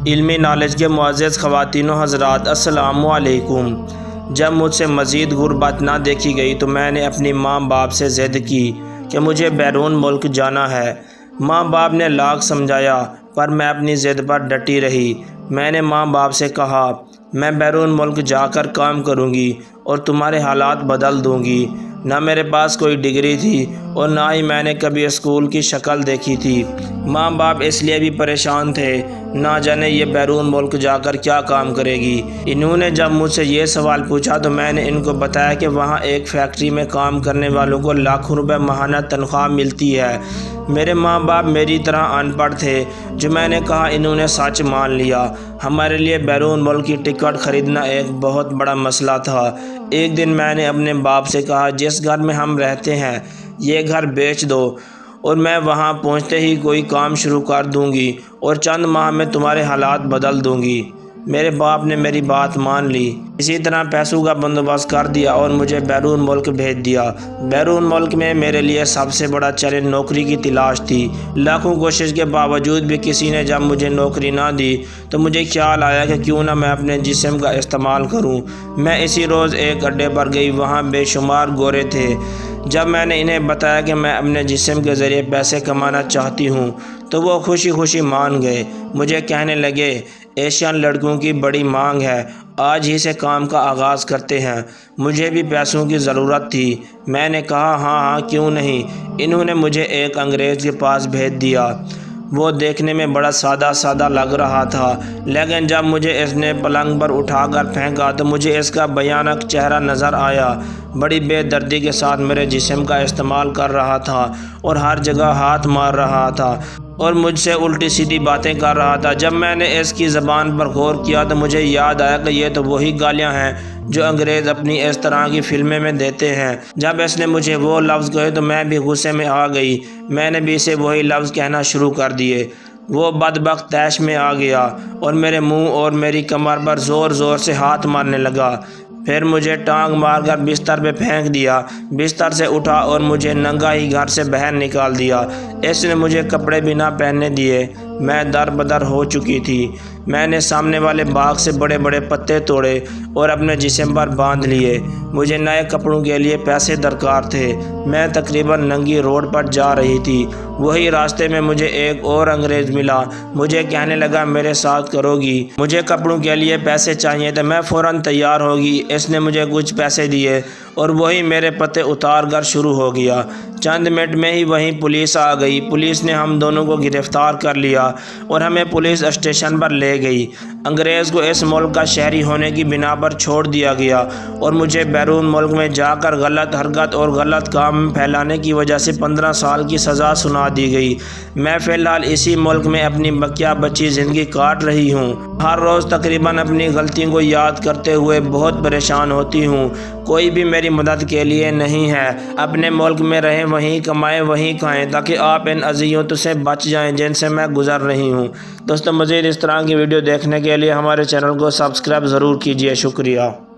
علمی نالج کے معزز خواتین و حضرات، السلام علیکم۔ جب مجھ سے مزید غربت نہ دیکھی گئی تو میں نے اپنی ماں باپ سے ضد کی کہ مجھے بیرون ملک جانا ہے۔ ماں باپ نے لاکھ سمجھایا پر میں اپنی ضد پر ڈٹی رہی۔ میں نے ماں باپ سے کہا میں بیرون ملک جا کر کام کروں گی اور تمہارے حالات بدل دوں گی۔ نہ میرے پاس کوئی ڈگری تھی اور نہ ہی میں نے کبھی اسکول کی شکل دیکھی تھی۔ ماں باپ اس لیے بھی پریشان تھے، نہ جانے یہ بیرون ملک جا کر کیا کام کرے گی۔ انہوں نے جب مجھ سے یہ سوال پوچھا تو میں نے ان کو بتایا کہ وہاں ایک فیکٹری میں کام کرنے والوں کو لاکھوں روپے ماہانہ تنخواہ ملتی ہے۔ میرے ماں باپ میری طرح ان پڑھ تھے۔ جو میں نے کہا انہوں نے سچ مان لیا۔ ہمارے لیے بیرون ملک کی ٹکٹ خریدنا ایک بہت بڑا مسئلہ تھا۔ ایک دن میں نے اپنے باپ سے کہا جس گھر میں ہم رہتے ہیں یہ گھر بیچ دو اور میں وہاں پہنچتے ہی کوئی کام شروع کر دوں گی اور چند ماہ میں تمہارے حالات بدل دوں گی۔ میرے باپ نے میری بات مان لی۔ اسی طرح پیسوں کا بندوبست کر دیا اور مجھے بیرون ملک بھیج دیا۔ بیرون ملک میں میرے لیے سب سے بڑا چیلنج نوکری کی تلاش تھی۔ لاکھوں کوشش کے باوجود بھی کسی نے جب مجھے نوکری نہ دی تو مجھے خیال آیا کہ کیوں نہ میں اپنے جسم کا استعمال کروں۔ میں اسی روز ایک اڈے پر گئی، وہاں بے شمار گورے تھے۔ جب میں نے انہیں بتایا کہ میں اپنے جسم کے ذریعے پیسے کمانا چاہتی ہوں تو وہ خوشی خوشی مان گئے۔ مجھے کہنے لگے ایشین لڑکوں کی بڑی مانگ ہے، آج ہی سے کام کا آغاز کرتے ہیں۔ مجھے بھی پیسوں کی ضرورت تھی۔ میں نے کہا ہاں کیوں نہیں۔ انہوں نے مجھے ایک انگریز کے پاس بھیج دیا۔ وہ دیکھنے میں بڑا سادہ لگ رہا تھا، لیکن جب مجھے اس نے پلنگ پر اٹھا کر پھینکا تو مجھے اس کا بھیانک چہرہ نظر آیا۔ بڑی بے دردی کے ساتھ میرے جسم کا استعمال کر رہا تھا اور ہر جگہ ہاتھ مار رہا تھا اور مجھ سے الٹی سیدھی باتیں کر رہا تھا۔ جب میں نے اس کی زبان پر غور کیا تو مجھے یاد آیا کہ یہ تو وہی گالیاں ہیں جو انگریز اپنی اس طرح کی فلمیں میں دیتے ہیں۔ جب اس نے مجھے وہ لفظ کہے تو میں بھی غصے میں آ گئی۔ میں نے بھی اسے وہی لفظ کہنا شروع کر دیے۔ وہ بدبخت طیش میں آ گیا اور میرے منہ اور میری کمر پر زور زور سے ہاتھ مارنے لگا۔ پھر مجھے ٹانگ مار کر بستر پہ پھینک دیا۔ بستر سے اٹھا اور مجھے ننگا ہی گھر سے باہر نکال دیا۔ اس نے مجھے کپڑے بھی نہ پہننے دیے۔ میں در بدر ہو چکی تھی۔ میں نے سامنے والے باغ سے بڑے بڑے پتے توڑے اور اپنے جسم پر باندھ لیے۔ مجھے نئے کپڑوں کے لیے پیسے درکار تھے۔ میں تقریباً ننگی روڈ پر جا رہی تھی۔ وہی راستے میں مجھے ایک اور انگریز ملا۔ مجھے کہنے لگا میرے ساتھ کرو گی؟ مجھے کپڑوں کے لیے پیسے چاہیے تھے۔ میں فوراً تیار ہوگی۔ اس نے مجھے کچھ پیسے دیے اور وہی میرے پتے اتار کر شروع ہو گیا۔ چند منٹ میں ہی وہیں پولیس آ گئی۔ پولیس نے ہم دونوں کو گرفتار کر لیا اور ہمیں پولیس اسٹیشن پر لے گئی۔ انگریز کو اس ملک کا شہری ہونے کی بنا پر چھوڑ دیا گیا اور مجھے بیرون ملک میں جا کر غلط حرکت اور غلط کام پھیلانے کی وجہ سے 15 سال کی سزا سنا دی گئی۔ میں فی الحال اسی ملک میں اپنی بقیہ بچی زندگی کاٹ رہی ہوں۔ ہر روز تقریباً اپنی غلطیوں کو یاد کرتے ہوئے بہت پریشان ہوتی ہوں۔ کوئی بھی میری مدد کے لیے نہیں ہے۔ اپنے ملک میں رہیں، وہیں کمائیں، وہیں کھائیں تاکہ آپ ان اذیتوں سے بچ جائیں جن سے میں گزر رہی ہوں۔ دوستو مزید اس طرح کی ویڈیو دیکھنے کے لیے ہمارے چینل کو سبسکرائب ضرور کیجیے۔ شکریہ۔